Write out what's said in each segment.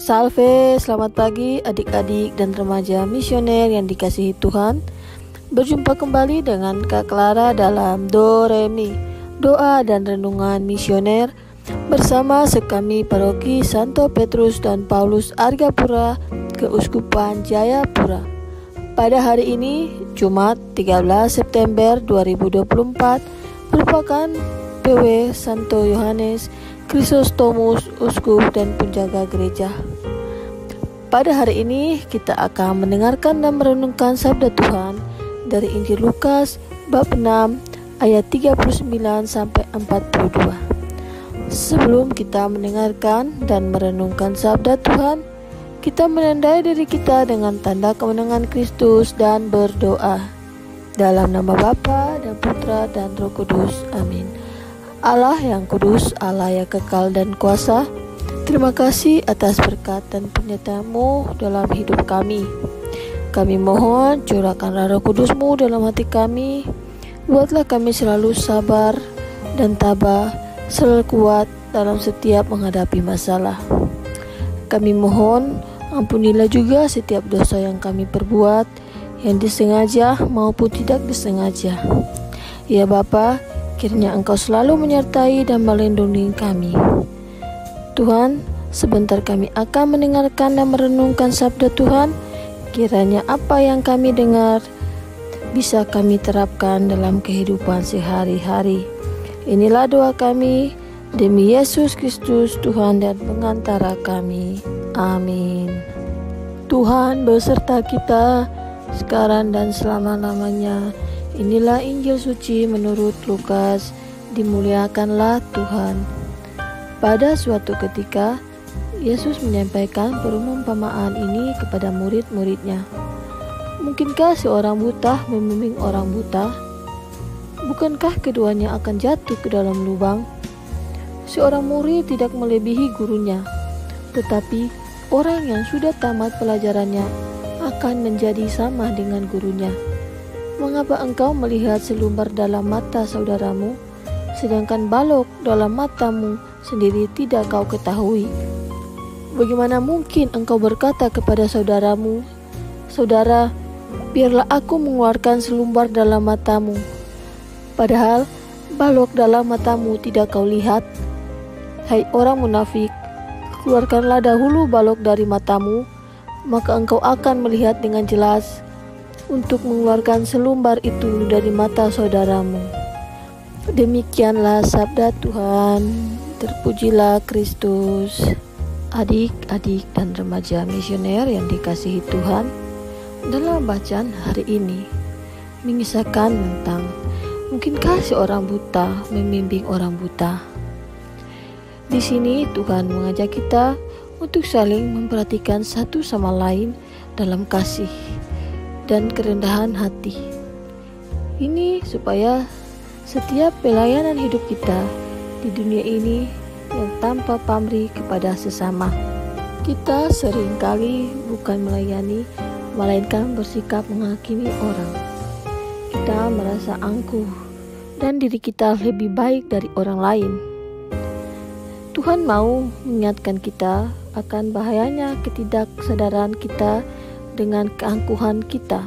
Salve, selamat pagi adik-adik dan remaja misioner yang dikasihi Tuhan. Berjumpa kembali dengan Kak Clara dalam Do Re Mi, doa dan renungan misioner bersama sekami Paroki Santo Petrus dan Paulus Argapura, Keuskupan Jayapura. Pada hari ini, Jumat 13 September 2024, merupakan PW Santo Yohanes Chrysostomus, Uskup dan Penjaga Gereja. Pada hari ini kita akan mendengarkan dan merenungkan sabda Tuhan dari Injil Lukas bab 6 ayat 39 sampai 42. Sebelum kita mendengarkan dan merenungkan sabda Tuhan, kita menandai diri kita dengan tanda kemenangan Kristus dan berdoa. Dalam nama Bapa dan Putra dan Roh Kudus. Amin. Allah yang kudus, Allah yang kekal dan kuasa, terima kasih atas berkat dan penyertaan-Mu dalam hidup kami. Kami mohon curahkanlah Roh Kudus-Mu dalam hati kami. Buatlah kami selalu sabar dan tabah, selalu kuat dalam setiap menghadapi masalah. Kami mohon ampunilah juga setiap dosa yang kami perbuat, yang disengaja maupun tidak disengaja. Ya Bapa, kiranya Engkau selalu menyertai dan melindungi kami. Tuhan, sebentar kami akan mendengarkan dan merenungkan sabda Tuhan. Kiranya apa yang kami dengar bisa kami terapkan dalam kehidupan sehari-hari. Inilah doa kami demi Yesus Kristus, Tuhan dan pengantara kami. Amin. Tuhan beserta kita sekarang dan selama-lamanya. Inilah Injil suci menurut Lukas. Dimuliakanlah Tuhan. Pada suatu ketika, Yesus menyampaikan perumpamaan ini kepada murid-muridnya. Mungkinkah seorang buta membimbing orang buta? Bukankah keduanya akan jatuh ke dalam lubang? Seorang murid tidak melebihi gurunya, tetapi orang yang sudah tamat pelajarannya akan menjadi sama dengan gurunya. Mengapa engkau melihat selumbar dalam mata saudaramu, sedangkan balok dalam matamu sendiri tidak kau ketahui? Bagaimana mungkin engkau berkata kepada saudaramu, "Saudara, biarlah aku mengeluarkan selumbar dalam matamu," padahal balok dalam matamu tidak kau lihat? Hai orang munafik, keluarkanlah dahulu balok dari matamu, maka engkau akan melihat dengan jelas untuk mengeluarkan selumbar itu dari mata saudaramu. Demikianlah sabda Tuhan. Terpujilah Kristus. Adik-adik dan remaja misioner yang dikasihi Tuhan, dalam bacaan hari ini mengisahkan tentang mungkinkah seorang buta membimbing orang buta. Di sini Tuhan mengajak kita untuk saling memperhatikan satu sama lain dalam kasih dan kerendahan hati. Ini supaya setiap pelayanan hidup kita di dunia ini yang tanpa pamrih kepada sesama. Kita seringkali bukan melayani, melainkan bersikap menghakimi orang. Kita merasa angkuh dan diri kita lebih baik dari orang lain. Tuhan mau mengingatkan kita akan bahayanya ketidaksadaran kita dengan keangkuhan kita.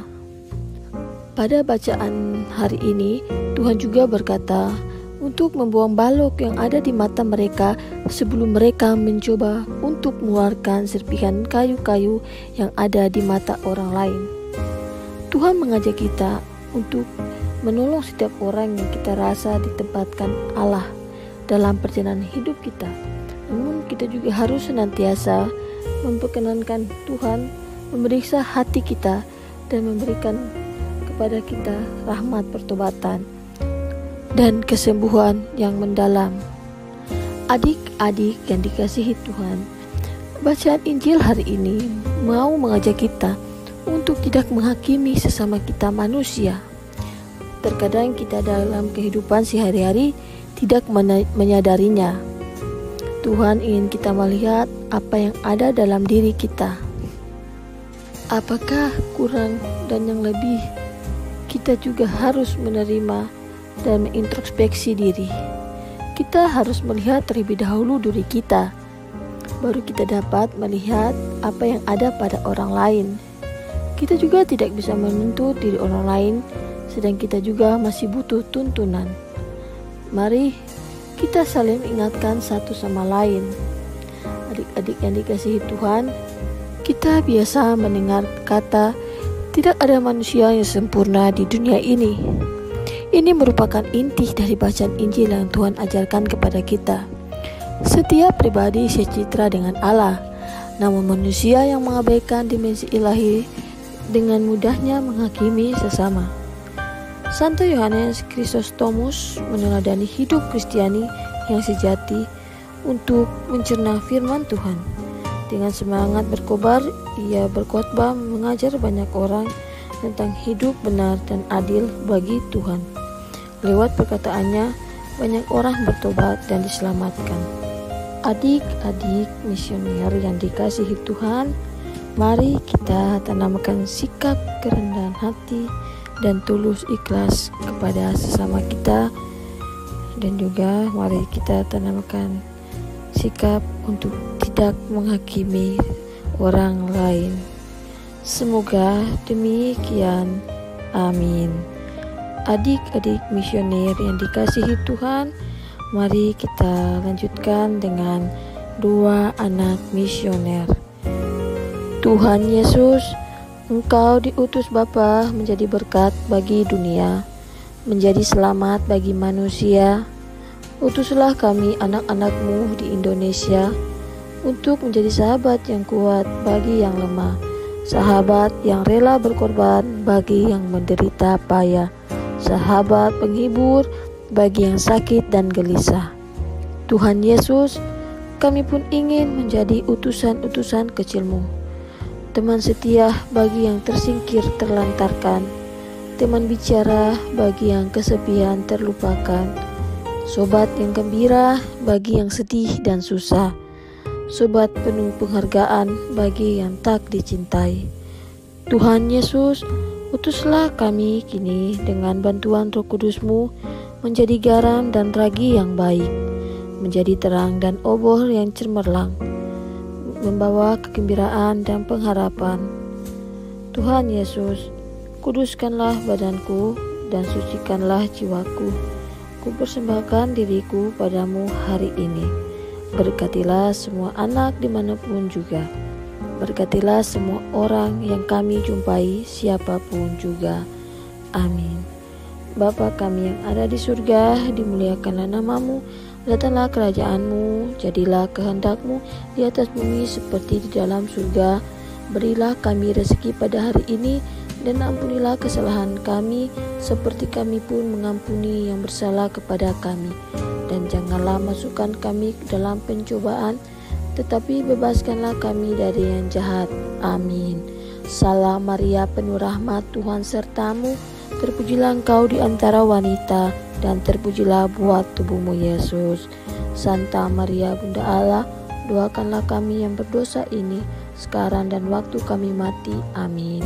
Pada bacaan hari ini, Tuhan juga berkata untuk membuang balok yang ada di mata mereka sebelum mereka mencoba untuk mengeluarkan serpihan kayu-kayu yang ada di mata orang lain. Tuhan mengajak kita untuk menolong setiap orang yang kita rasa ditempatkan Allah dalam perjalanan hidup kita. Namun kita juga harus senantiasa memperkenankan Tuhan memeriksa hati kita dan memberikan kepada kita rahmat pertobatan dan kesembuhan yang mendalam. Adik-adik yang dikasihi Tuhan, bacaan Injil hari ini mau mengajak kita untuk tidak menghakimi sesama kita manusia. Terkadang kita dalam kehidupan sehari-hari tidak menyadarinya. Tuhan ingin kita melihat apa yang ada dalam diri kita. Apakah kurang dan yang lebih? Kita juga harus menerima dan mengintrospeksi diri. Kita harus melihat terlebih dahulu diri kita. baru kita dapat melihat apa yang ada pada orang lain. Kita juga tidak bisa menuntut diri orang lain, sedang kita juga masih butuh tuntunan. Mari kita saling ingatkan satu sama lain. Adik-adik yang dikasihi Tuhan, kita biasa mendengar kata, tidak ada manusia yang sempurna di dunia ini. Ini merupakan inti dari bacaan Injil yang Tuhan ajarkan kepada kita. Setiap pribadi secitra dengan Allah, namun manusia yang mengabaikan dimensi ilahi dengan mudahnya menghakimi sesama. Santo Yohanes Chrysostomus meneladani hidup Kristiani yang sejati untuk mencerna firman Tuhan. Dengan semangat berkobar, ia berkhotbah mengajar banyak orang tentang hidup benar dan adil bagi Tuhan. Lewat perkataannya, banyak orang bertobat dan diselamatkan. Adik-adik misioner yang dikasihi Tuhan, mari kita tanamkan sikap kerendahan hati dan tulus ikhlas kepada sesama kita, dan juga mari kita tanamkan sikap untuk tidak menghakimi orang lain. Semoga demikian. Amin. Adik-adik misioner yang dikasihi Tuhan, mari kita lanjutkan dengan doa anak misioner. Tuhan Yesus, Engkau diutus Bapa menjadi berkat bagi dunia, menjadi selamat bagi manusia. Utuslah kami anak-anak-Mu di Indonesia untuk menjadi sahabat yang kuat bagi yang lemah, sahabat yang rela berkorban bagi yang menderita payah, sahabat penghibur bagi yang sakit dan gelisah. Tuhan Yesus, kami pun ingin menjadi utusan-utusan kecil-Mu, teman setia bagi yang tersingkir terlantarkan, teman bicara bagi yang kesepian terlupakan, sobat yang gembira bagi yang sedih dan susah, sobat penuh penghargaan bagi yang tak dicintai. Tuhan Yesus, utuslah kami kini dengan bantuan Roh Kudus-Mu menjadi garam dan ragi yang baik, menjadi terang dan obor yang cemerlang, membawa kegembiraan dan pengharapan. Tuhan Yesus, kuduskanlah badanku dan sucikanlah jiwaku. Ku persembahkan diriku padamu hari ini. Berkatilah semua anak dimanapun juga. Berkatilah semua orang yang kami jumpai, siapapun juga. Amin. Bapa kami yang ada di surga, dimuliakanlah namamu, datanglah kerajaan-Mu, jadilah kehendak-Mu di atas bumi seperti di dalam surga. Berilah kami rezeki pada hari ini, dan ampunilah kesalahan kami, seperti kami pun mengampuni yang bersalah kepada kami. Dan janganlah masukkan kami ke dalam pencobaan, tetapi bebaskanlah kami dari yang jahat. Amin. Salam Maria, penuh rahmat, Tuhan sertamu. Terpujilah engkau di antara wanita, dan terpujilah buah tubuhmu Yesus. Santa Maria Bunda Allah, doakanlah kami yang berdosa ini, sekarang dan waktu kami mati. Amin.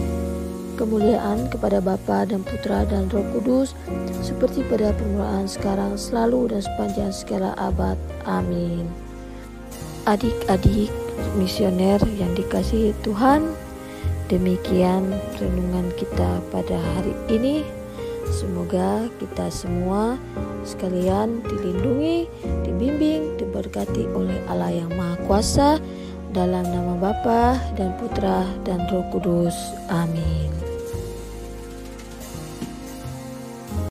Kemuliaan kepada Bapa dan Putra dan Roh Kudus, seperti pada permulaan, sekarang, selalu, dan sepanjang segala abad. Amin. Adik-adik misioner yang dikasihi Tuhan, demikian renungan kita pada hari ini. Semoga kita semua sekalian dilindungi, dibimbing, diberkati oleh Allah yang Maha Kuasa, dalam nama Bapa dan Putra dan Roh Kudus. Amin.